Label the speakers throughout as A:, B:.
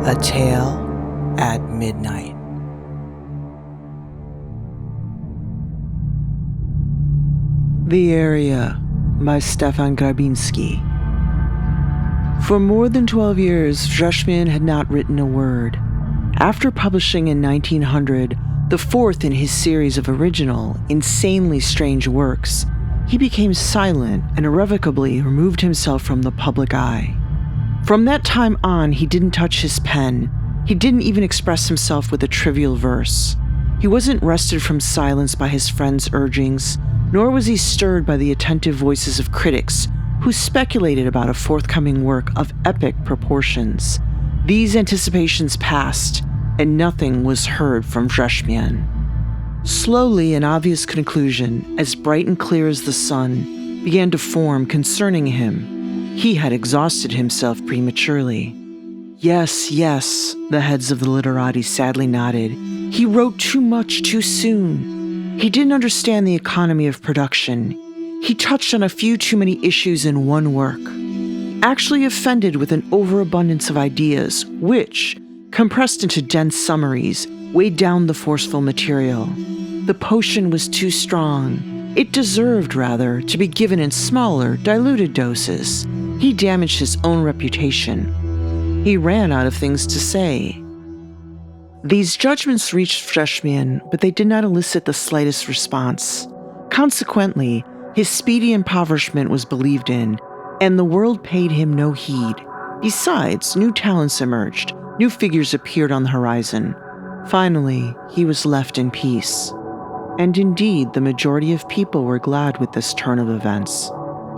A: A Tale at Midnight. The Area by Stefan Grabiński. For more than 12 years, Wrzeszmian had not written a word. After publishing in 1900 the fourth in his series of original, insanely strange works, he became silent and irrevocably removed himself from the public eye. From that time on, he didn't touch his pen. He didn't even express himself with a trivial verse. He wasn't wrested from silence by his friends' urgings, nor was he stirred by the attentive voices of critics who speculated about a forthcoming work of epic proportions. These anticipations passed, and nothing was heard from Wrzeszmian. Slowly, an obvious conclusion, as bright and clear as the sun, began to form concerning him. He had exhausted himself prematurely. Yes, the heads of the literati sadly nodded. He wrote too much too soon. He didn't understand the economy of production. He touched on a few too many issues in one work. Actually offended with an overabundance of ideas, which, compressed into dense summaries, weighed down the forceful material. The potion was too strong. It deserved, rather, to be given in smaller, diluted doses. He damaged his own reputation. He ran out of things to say. These judgments reached Wrzeszmian, but they did not elicit the slightest response. Consequently, his speedy impoverishment was believed in, and the world paid him no heed. Besides, new talents emerged, new figures appeared on the horizon. Finally, he was left in peace. And indeed, the majority of people were glad with this turn of events.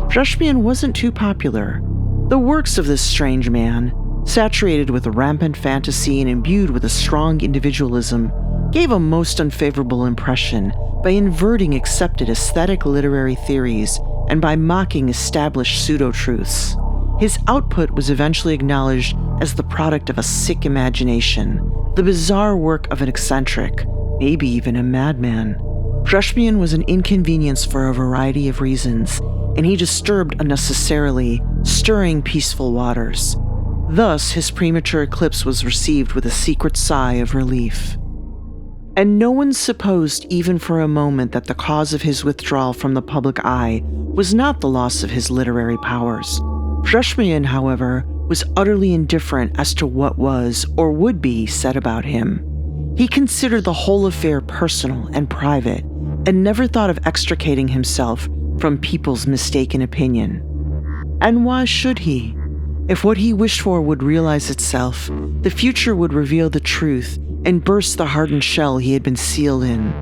A: Wrzeszmian wasn't too popular. The works of this strange man, saturated with rampant fantasy and imbued with a strong individualism, gave a most unfavorable impression by inverting accepted aesthetic literary theories and by mocking established pseudo-truths. His output was eventually acknowledged as the product of a sick imagination, the bizarre work of an eccentric, maybe even a madman. Wrzeszmian was an inconvenience for a variety of reasons, and he disturbed unnecessarily, stirring peaceful waters. Thus, his premature eclipse was received with a secret sigh of relief. And no one supposed even for a moment that the cause of his withdrawal from the public eye was not the loss of his literary powers. Wrzeszmian, however, was utterly indifferent as to what was or would be said about him. He considered the whole affair personal and private, and never thought of extricating himself from people's mistaken opinion. And why should he? If what he wished for would realize itself, the future would reveal the truth and burst the hardened shell he had been sealed in.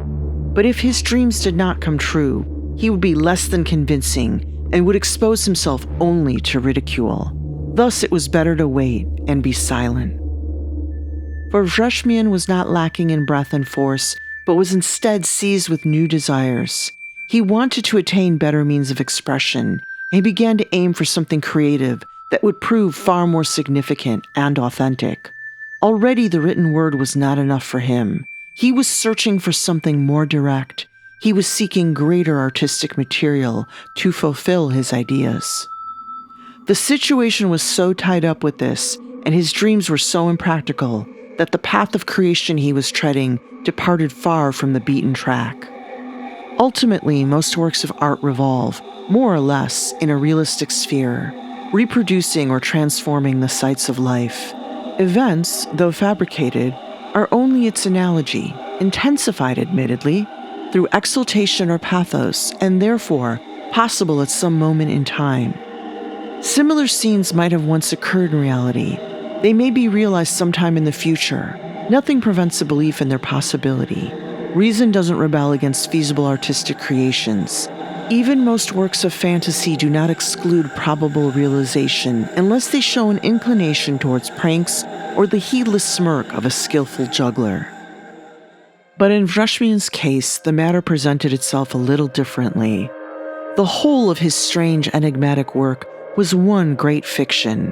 A: But if his dreams did not come true, he would be less than convincing and would expose himself only to ridicule. Thus it was better to wait and be silent. For Wrzeszmian was not lacking in breath and force, but was instead seized with new desires. He wanted to attain better means of expression, and he began to aim for something creative that would prove far more significant and authentic. Already the written word was not enough for him. He was searching for something more direct. He was seeking greater artistic material to fulfill his ideas. The situation was so tied up with this, and his dreams were so impractical, that the path of creation he was treading departed far from the beaten track. Ultimately, most works of art revolve, more or less, in a realistic sphere, reproducing or transforming the sights of life. Events, though fabricated, are only its analogy, intensified admittedly, through exaltation or pathos, and therefore possible at some moment in time. Similar scenes might have once occurred in reality. They may be realized sometime in the future. Nothing prevents a belief in their possibility. Reason doesn't rebel against feasible artistic creations. Even most works of fantasy do not exclude probable realization unless they show an inclination towards pranks or the heedless smirk of a skillful juggler. But in Wrzeszmian's case, the matter presented itself a little differently. The whole of his strange, enigmatic work was one great fiction.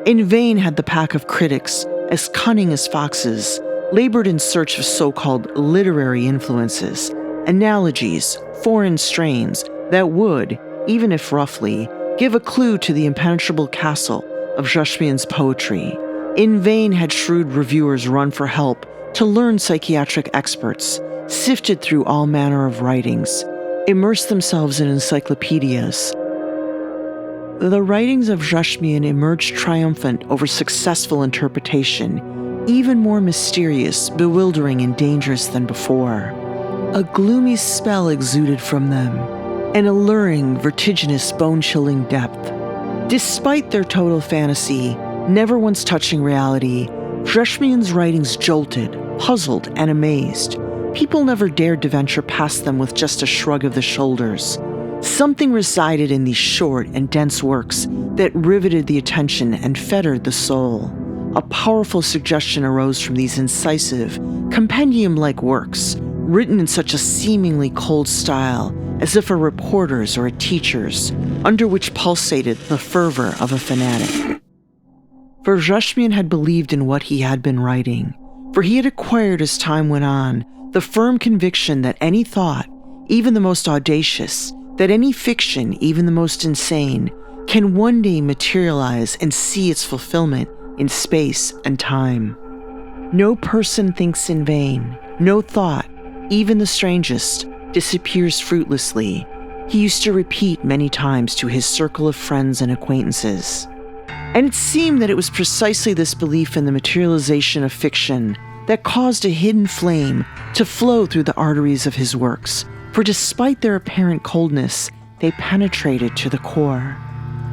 A: In vain had the pack of critics, as cunning as foxes, labored in search of so-called literary influences, analogies, foreign strains that would, even if roughly, give a clue to the impenetrable castle of Wrzeszmian's poetry. In vain had shrewd reviewers run for help to learn psychiatric experts, sifted through all manner of writings, immersed themselves in encyclopedias. The writings of Rzeszmian emerged triumphant over successful interpretation, even more mysterious, bewildering, and dangerous than before. A gloomy spell exuded from them, an alluring, vertiginous, bone-chilling depth. Despite their total fantasy, never once touching reality, Rzeszmian's writings jolted, puzzled, and amazed. People never dared to venture past them with just a shrug of the shoulders. Something resided in these short and dense works that riveted the attention and fettered the soul. A powerful suggestion arose from these incisive, compendium-like works, written in such a seemingly cold style, as if a reporter's or a teacher's, under which pulsated the fervor of a fanatic. For Rzeszmian had believed in what he had been writing, for he had acquired as time went on the firm conviction that any thought, even the most audacious, that any fiction, even the most insane, can one day materialize and see its fulfillment in space and time. No person thinks in vain, no thought, even the strangest, disappears fruitlessly, he used to repeat many times to his circle of friends and acquaintances. And it seemed that it was precisely this belief in the materialization of fiction that caused a hidden flame to flow through the arteries of his works, for despite their apparent coldness, they penetrated to the core.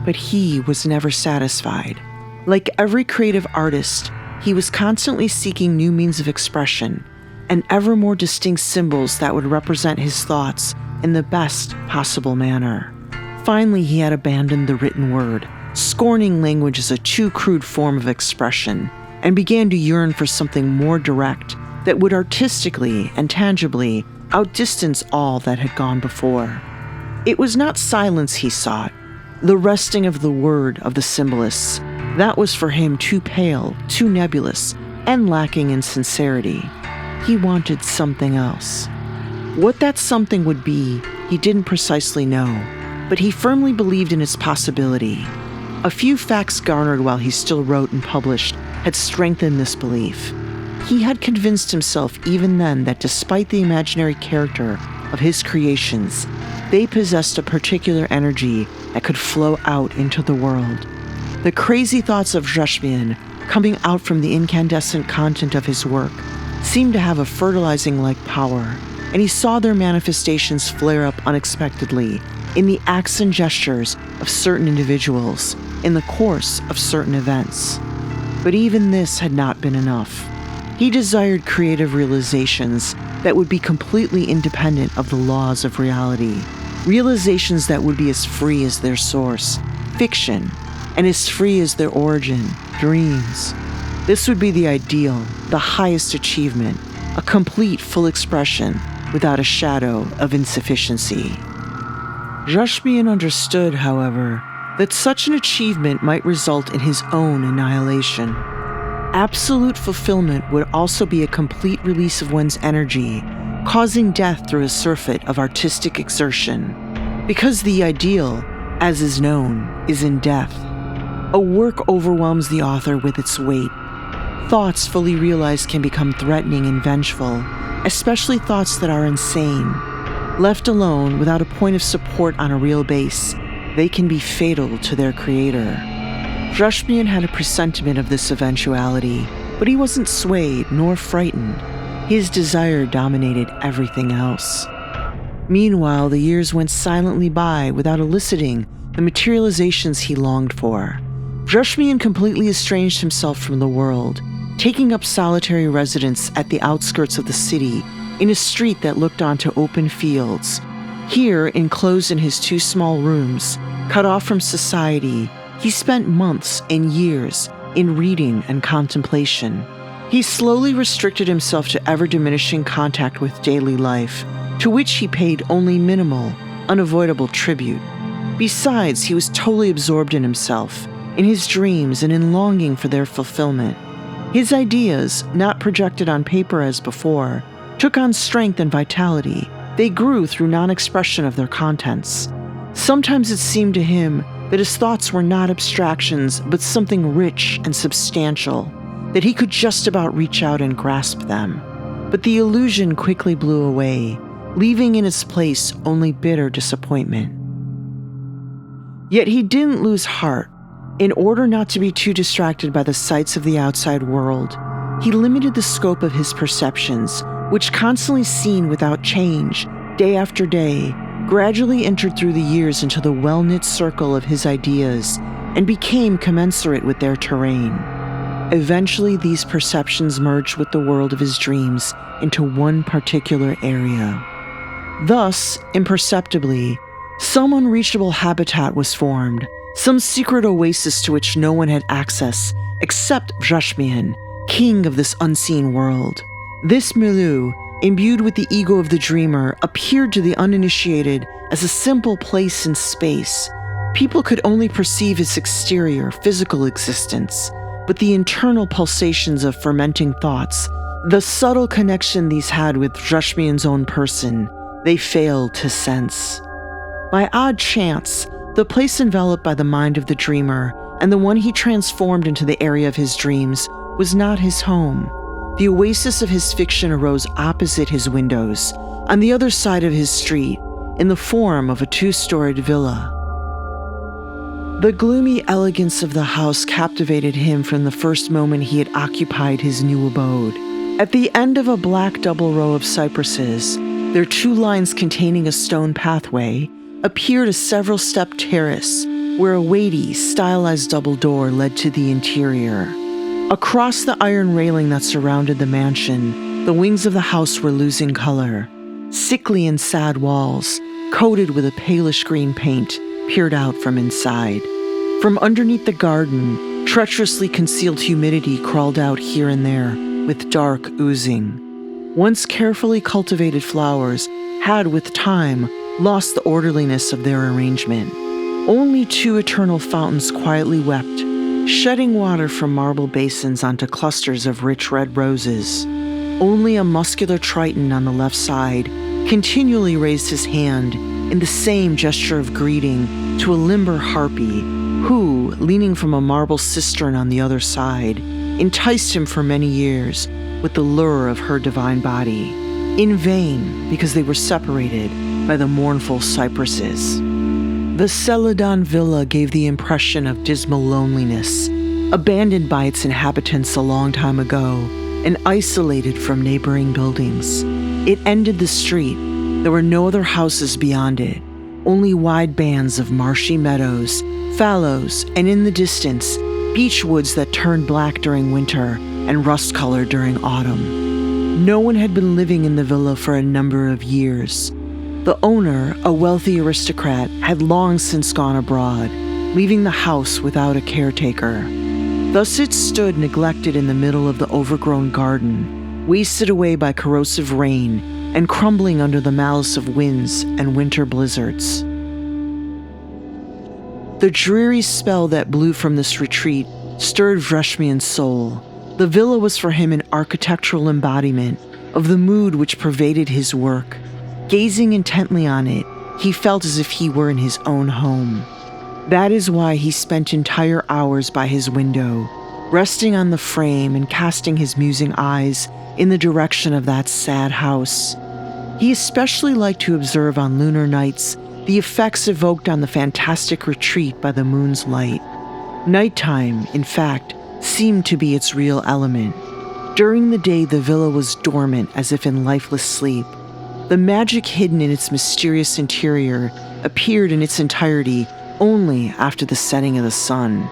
A: But he was never satisfied. Like every creative artist, he was constantly seeking new means of expression and ever more distinct symbols that would represent his thoughts in the best possible manner. Finally, he had abandoned the written word, scorning language as a too crude form of expression, and began to yearn for something more direct that would artistically and tangibly outdistance all that had gone before. It was not silence he sought, the resting of the word of the symbolists. That was for him too pale, too nebulous, and lacking in sincerity. He wanted something else. What that something would be, he didn't precisely know, but he firmly believed in its possibility. A few facts garnered while he still wrote and published had strengthened this belief. He had convinced himself even then that despite the imaginary character of his creations, they possessed a particular energy that could flow out into the world. The crazy thoughts of Rzeszmian, coming out from the incandescent content of his work, seemed to have a fertilizing-like power, and he saw their manifestations flare up unexpectedly in the acts and gestures of certain individuals, in the course of certain events. But even this had not been enough. He desired creative realizations that would be completely independent of the laws of reality, realizations that would be as free as their source, fiction, and as free as their origin, dreams. This would be the ideal, the highest achievement, a complete full expression without a shadow of insufficiency. Rzeszmian understood, however, that such an achievement might result in his own annihilation. Absolute fulfillment would also be a complete release of one's energy, causing death through a surfeit of artistic exertion. Because the ideal, as is known, is in death. A work overwhelms the author with its weight. Thoughts fully realized can become threatening and vengeful, especially thoughts that are insane. Left alone, without a point of support on a real base, they can be fatal to their creator. Rzeszmian had a presentiment of this eventuality, but he wasn't swayed nor frightened. His desire dominated everything else. Meanwhile, the years went silently by without eliciting the materializations he longed for. Rzeszmian completely estranged himself from the world, taking up solitary residence at the outskirts of the city in a street that looked onto open fields. Here, enclosed in his 2 small rooms, cut off from society, he spent months and years in reading and contemplation. He slowly restricted himself to ever-diminishing contact with daily life, to which he paid only minimal, unavoidable tribute. Besides, he was totally absorbed in himself, in his dreams, and in longing for their fulfillment. His ideas, not projected on paper as before, took on strength and vitality. They grew through non-expression of their contents. Sometimes it seemed to him that his thoughts were not abstractions, but something rich and substantial, that he could just about reach out and grasp them. But the illusion quickly blew away, leaving in its place only bitter disappointment. Yet he didn't lose heart. In order not to be too distracted by the sights of the outside world, he limited the scope of his perceptions, which, constantly seen without change, day after day, gradually entered through the years into the well-knit circle of his ideas and became commensurate with their terrain. Eventually, these perceptions merged with the world of his dreams into one particular area. Thus, imperceptibly, some unreachable habitat was formed, some secret oasis to which no one had access except Wrzeszmian, king of this unseen world. This milieu, imbued with the ego of the dreamer, appeared to the uninitiated as a simple place in space. People could only perceive its exterior, physical existence, but the internal pulsations of fermenting thoughts, the subtle connection these had with Wrzeszmian's own person, they failed to sense. By odd chance, the place enveloped by the mind of the dreamer and the one he transformed into the area of his dreams was not his home. The oasis of his fiction arose opposite his windows, on the other side of his street, in the form of a 2-storied villa. The gloomy elegance of the house captivated him from the first moment he had occupied his new abode. At the end of a black double row of cypresses, their 2 lines containing a stone pathway, appeared a several-step terrace where a weighty, stylized double door led to the interior. Across the iron railing that surrounded the mansion, the wings of the house were losing color. Sickly and sad walls, coated with a palish green paint, peered out from inside. From underneath the garden, treacherously concealed humidity crawled out here and there, with dark oozing. Once carefully cultivated flowers had, with time, lost the orderliness of their arrangement. Only 2 eternal fountains quietly wept, shedding water from marble basins onto clusters of rich red roses. Only a muscular Triton on the left side continually raised his hand in the same gesture of greeting to a limber harpy who, leaning from a marble cistern on the other side, enticed him for many years with the lure of her divine body. In vain, because they were separated by the mournful cypresses. The Celadon villa gave the impression of dismal loneliness, abandoned by its inhabitants a long time ago and isolated from neighboring buildings. It ended the street. There were no other houses beyond it, only wide bands of marshy meadows, fallows, and in the distance, beech woods that turned black during winter and rust-colored during autumn. No one had been living in the villa for a number of years. The owner, a wealthy aristocrat, had long since gone abroad, leaving the house without a caretaker. Thus it stood neglected in the middle of the overgrown garden, wasted away by corrosive rain and crumbling under the malice of winds and winter blizzards. The dreary spell that blew from this retreat stirred Wrzeszmian's soul. The villa was for him an architectural embodiment of the mood which pervaded his work. Gazing intently on it, he felt as if he were in his own home. That is why he spent entire hours by his window, resting on the frame and casting his musing eyes in the direction of that sad house. He especially liked to observe on lunar nights the effects evoked on the fantastic retreat by the moon's light. Nighttime, in fact, seemed to be its real element. During the day, the villa was dormant as if in lifeless sleep. The magic hidden in its mysterious interior appeared in its entirety only after the setting of the sun.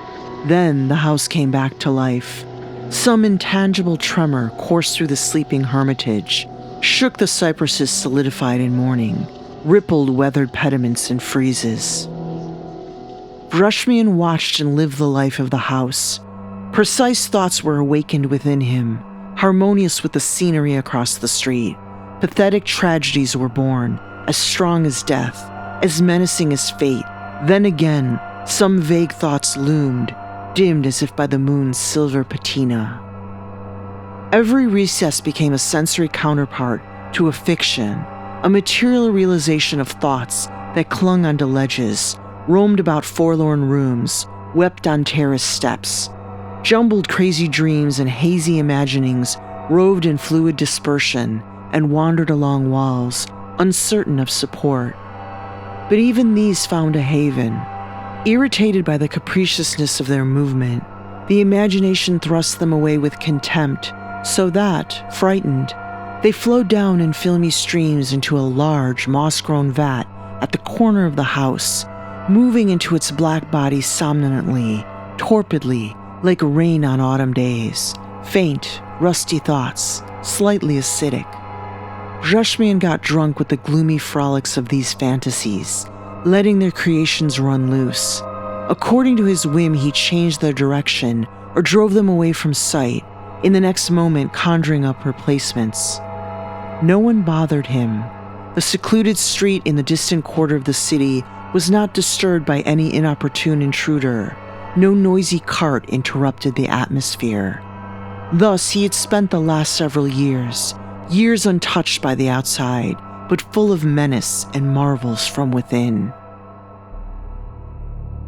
A: Then the house came back to life. Some intangible tremor coursed through the sleeping hermitage, shook the cypresses solidified in mourning, rippled weathered pediments and friezes. Wrzeszmian watched and lived the life of the house. Precise thoughts were awakened within him, harmonious with the scenery across the street. Pathetic tragedies were born, as strong as death, as menacing as fate. Then again, some vague thoughts loomed, dimmed as if by the moon's silver patina. Every recess became a sensory counterpart to a fiction, a material realization of thoughts that clung onto ledges, roamed about forlorn rooms, wept on terrace steps. Jumbled crazy dreams and hazy imaginings roved in fluid dispersion and wandered along walls, uncertain of support. But even these found a haven. Irritated by the capriciousness of their movement, the imagination thrust them away with contempt, so that, frightened, they flowed down in filmy streams into a large, moss-grown vat at the corner of the house, moving into its black body somnolently, torpidly, like rain on autumn days, faint, rusty thoughts, slightly acidic. Rzeszmian got drunk with the gloomy frolics of these fantasies, letting their creations run loose. According to his whim, he changed their direction or drove them away from sight, in the next moment conjuring up replacements. No one bothered him. The secluded street in the distant quarter of the city was not disturbed by any inopportune intruder. No noisy cart interrupted the atmosphere. Thus, he had spent the last several years untouched by the outside, but full of menace and marvels from within.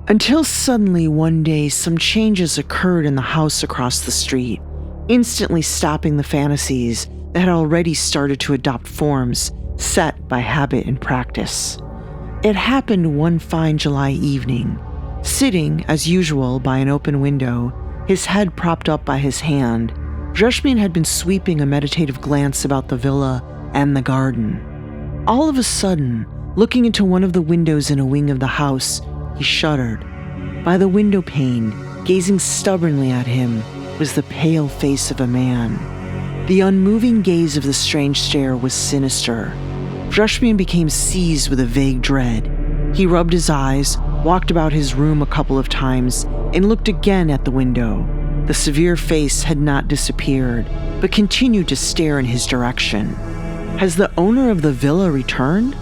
A: Until suddenly one day some changes occurred in the house across the street, instantly stopping the fantasies that had already started to adopt forms set by habit and practice. It happened one fine July evening. Sitting, as usual, by an open window, his head propped up by his hand, Rzeszmian had been sweeping a meditative glance about the villa and the garden. All of a sudden, looking into one of the windows in a wing of the house, he shuddered. By the window pane, gazing stubbornly at him, was the pale face of a man. The unmoving gaze of the strange stare was sinister. Rzeszmian became seized with a vague dread. He rubbed his eyes, walked about his room a couple of times, and looked again at the window. The severe face had not disappeared, but continued to stare in his direction. Has the owner of the villa returned?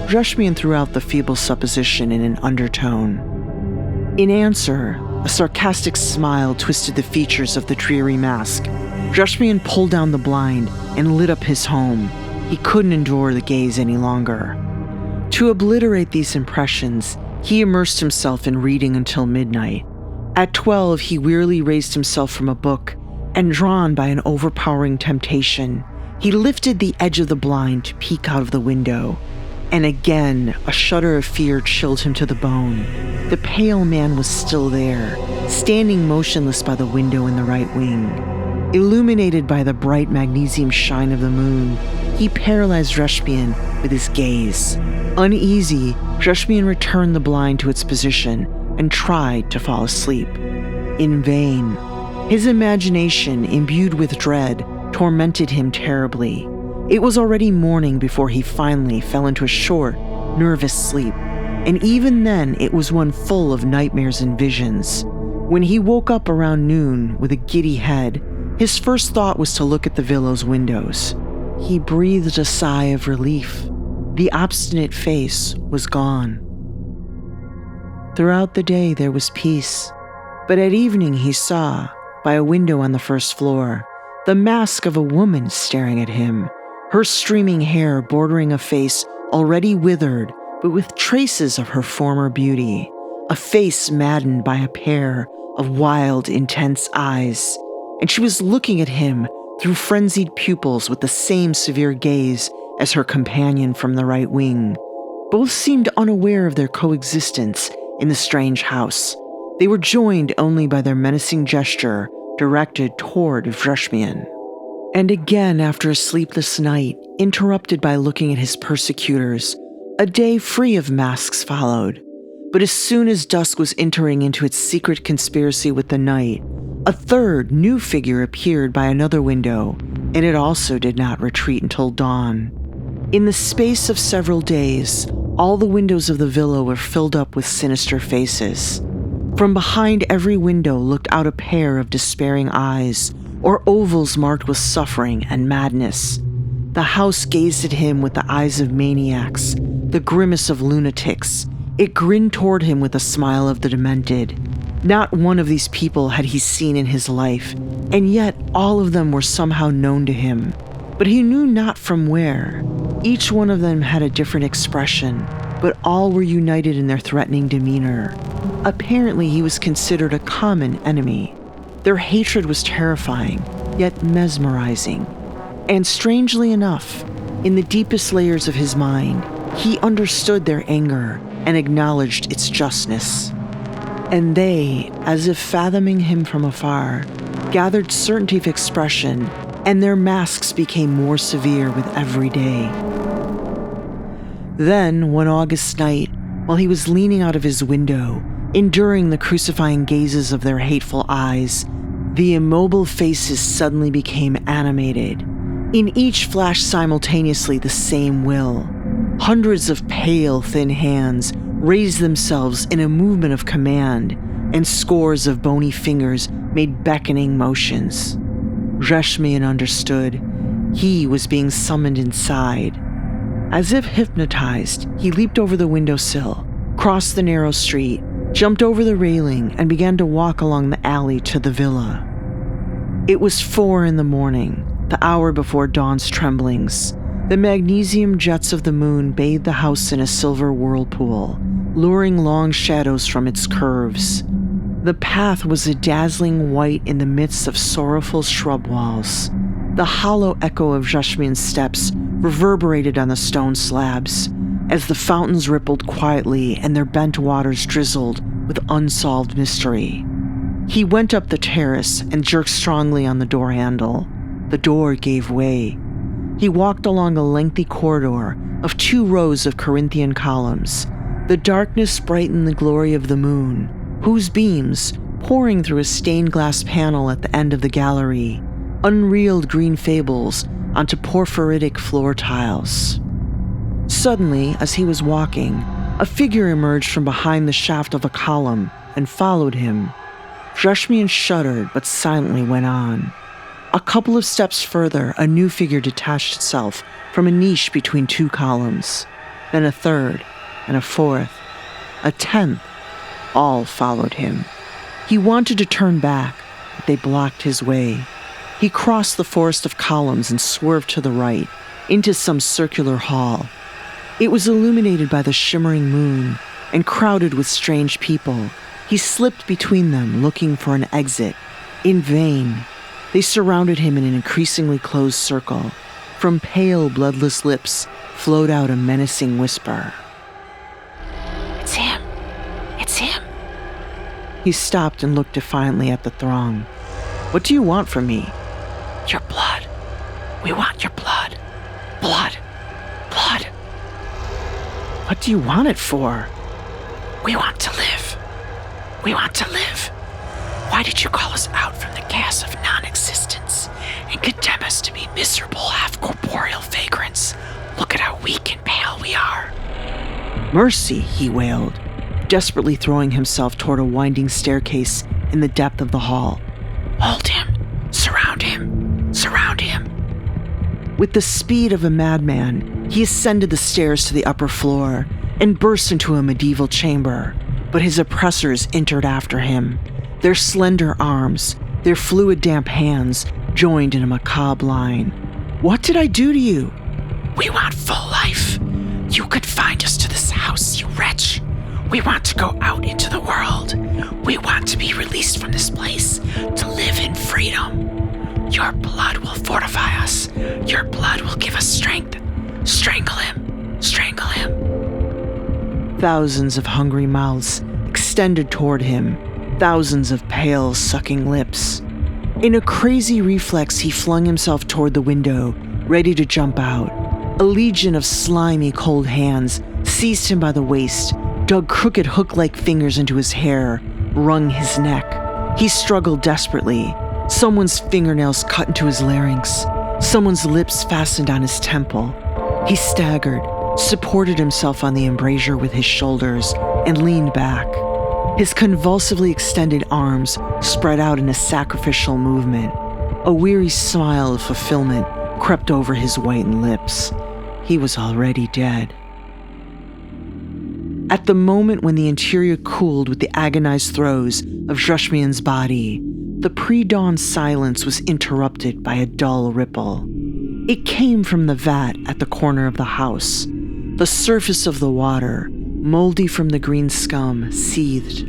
A: Rzeszmian threw out the feeble supposition in an undertone. In answer, a sarcastic smile twisted the features of the dreary mask. Rzeszmian pulled down the blind and lit up his home. He couldn't endure the gaze any longer. To obliterate these impressions, he immersed himself in reading until midnight. At 12, he wearily raised himself from a book, and drawn by an overpowering temptation, he lifted the edge of the blind to peek out of the window. And again, a shudder of fear chilled him to the bone. The pale man was still there, standing motionless by the window in the right wing. Illuminated by the bright magnesium shine of the moon, he paralyzed Rzeszmian with his gaze. Uneasy, Rzeszmian returned the blind to its position and tried to fall asleep. In vain. His imagination, imbued with dread, tormented him terribly. It was already morning before he finally fell into a short, nervous sleep, and even then it was one full of nightmares and visions. When he woke up around noon with a giddy head, his first thought was to look at the villa's windows. He breathed a sigh of relief. The obstinate face was gone. Throughout the day there was peace, but at evening he saw, by a window on the first floor, the mask of a woman staring at him, her streaming hair bordering a face already withered, but with traces of her former beauty, a face maddened by a pair of wild, intense eyes, and she was looking at him through frenzied pupils with the same severe gaze as her companion from the right wing. Both seemed unaware of their coexistence in the strange house. They were joined only by their menacing gesture directed toward Rzeszmian. And again, after a sleepless night, interrupted by looking at his persecutors, a day free of masks followed. But as soon as dusk was entering into its secret conspiracy with the night, a third, new figure appeared by another window, and it also did not retreat until dawn. In the space of several days, all the windows of the villa were filled up with sinister faces. From behind every window looked out a pair of despairing eyes, or ovals marked with suffering and madness. The house gazed at him with the eyes of maniacs, the grimace of lunatics. It grinned toward him with a smile of the demented. Not one of these people had he seen in his life, and yet all of them were somehow known to him. But he knew not from where. Each one of them had a different expression, but all were united in their threatening demeanor. Apparently, he was considered a common enemy. Their hatred was terrifying, yet mesmerizing. And strangely enough, in the deepest layers of his mind, he understood their anger and acknowledged its justness. And they, as if fathoming him from afar, gathered certainty of expression, and their masks became more severe with every day. Then, one August night, while he was leaning out of his window, enduring the crucifying gazes of their hateful eyes, the immobile faces suddenly became animated. In each flashed simultaneously the same will. Hundreds of pale, thin hands raised themselves in a movement of command, and scores of bony fingers made beckoning motions. Rzeszmian understood. He was being summoned inside. As if hypnotized, he leaped over the windowsill, crossed the narrow street, jumped over the railing, and began to walk along the alley to the villa. It was 4 a.m, the hour before dawn's tremblings. The magnesium jets of the moon bathed the house in a silver whirlpool, luring long shadows from its curves. The path was a dazzling white in the midst of sorrowful shrub walls. The hollow echo of Rzeszmian's steps reverberated on the stone slabs as the fountains rippled quietly and their bent waters drizzled with unsolved mystery. He went up the terrace and jerked strongly on the door handle. The door gave way. He walked along a lengthy corridor of 2 rows of Corinthian columns. The darkness brightened the glory of the moon, whose beams, pouring through a stained glass panel at the end of the gallery, unreeled green fables onto porphyritic floor tiles. Suddenly, as he was walking, a figure emerged from behind the shaft of a column and followed him. Rzeszmian shuddered but silently went on. A couple of steps further, a new figure detached itself from a niche between 2 columns. Then a third, and a fourth, a 10th. All followed him. He wanted to turn back, but they blocked his way. He crossed the forest of columns and swerved to the right, into some circular hall. It was illuminated by the shimmering moon and crowded with strange people. He slipped between them, looking for an exit. In vain. They surrounded him in an increasingly closed circle. From pale, bloodless lips flowed out a menacing whisper.
B: It's him. It's him.
A: He stopped and looked defiantly at the throng. What do you want from me?
B: Your blood. We want your blood. Blood. Blood.
A: What do you want it for?
B: We want to live. We want to live. Why did you call us out from the gas of non-existence and condemn us to be miserable, half-corporeal vagrants? Look at how weak and pale we are.
A: Mercy, he wailed, desperately throwing himself toward a winding staircase in the depth of the hall.
B: Hold him. Surround him. Surround him.
A: With the speed of a madman, he ascended the stairs to the upper floor and burst into a medieval chamber, but his oppressors entered after him. Their slender arms, their fluid damp hands joined in a macabre line. What did I do to you?
B: We want full life. You confined us to this house, you wretch. We want to go out into the world. We want to be released from this place, to live in freedom. Your blood will fortify us. Your blood will give us strength. Strangle him. Strangle him.
A: Thousands of hungry mouths extended toward him. Thousands of pale, sucking lips. In a crazy reflex, he flung himself toward the window, ready to jump out. A legion of slimy, cold hands seized him by the waist, dug crooked hook-like fingers into his hair, wrung his neck. He struggled desperately. Someone's fingernails cut into his larynx. Someone's lips fastened on his temple. He staggered, supported himself on the embrasure with his shoulders, and leaned back. His convulsively extended arms spread out in a sacrificial movement. A weary smile of fulfillment crept over his whitened lips. He was already dead. At the moment when the interior cooled with the agonized throes of Rzeszmian's body, the pre-dawn silence was interrupted by a dull ripple. It came from the vat at the corner of the house. The surface of the water, moldy from the green scum, seethed.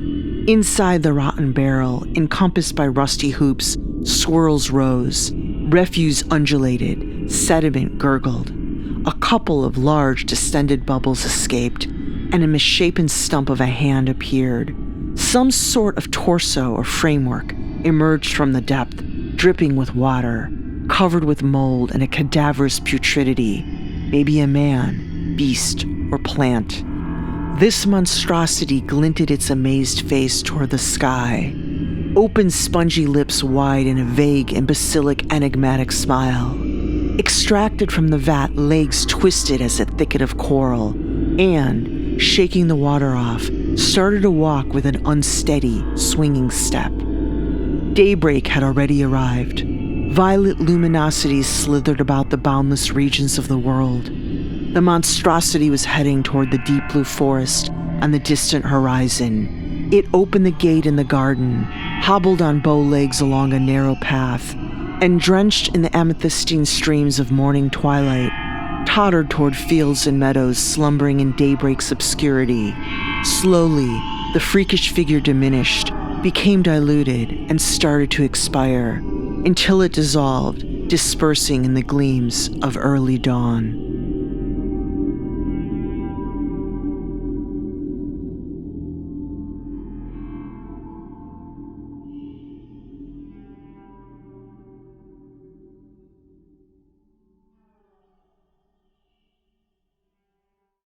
A: Inside the rotten barrel, encompassed by rusty hoops, swirls rose. Refuse undulated, sediment gurgled. A couple of large distended bubbles escaped, and a misshapen stump of a hand appeared. Some sort of torso or framework emerged from the depth, dripping with water, covered with mold and a cadaverous putridity. Maybe a man, beast, or plant. This monstrosity glinted its amazed face toward the sky, open spongy lips wide in a vague, imbecilic, enigmatic smile. Extracted from the vat, legs twisted as a thicket of coral, and, shaking the water off, started to walk with an unsteady, swinging step. Daybreak had already arrived. Violet luminosities slithered about the boundless regions of the world. The monstrosity was heading toward the deep blue forest on the distant horizon. It opened the gate in the garden, hobbled on bow legs along a narrow path, and drenched in the amethystine streams of morning twilight, tottered toward fields and meadows slumbering in daybreak's obscurity. Slowly, the freakish figure diminished, became diluted, and started to expire, until it dissolved, dispersing in the gleams of early dawn.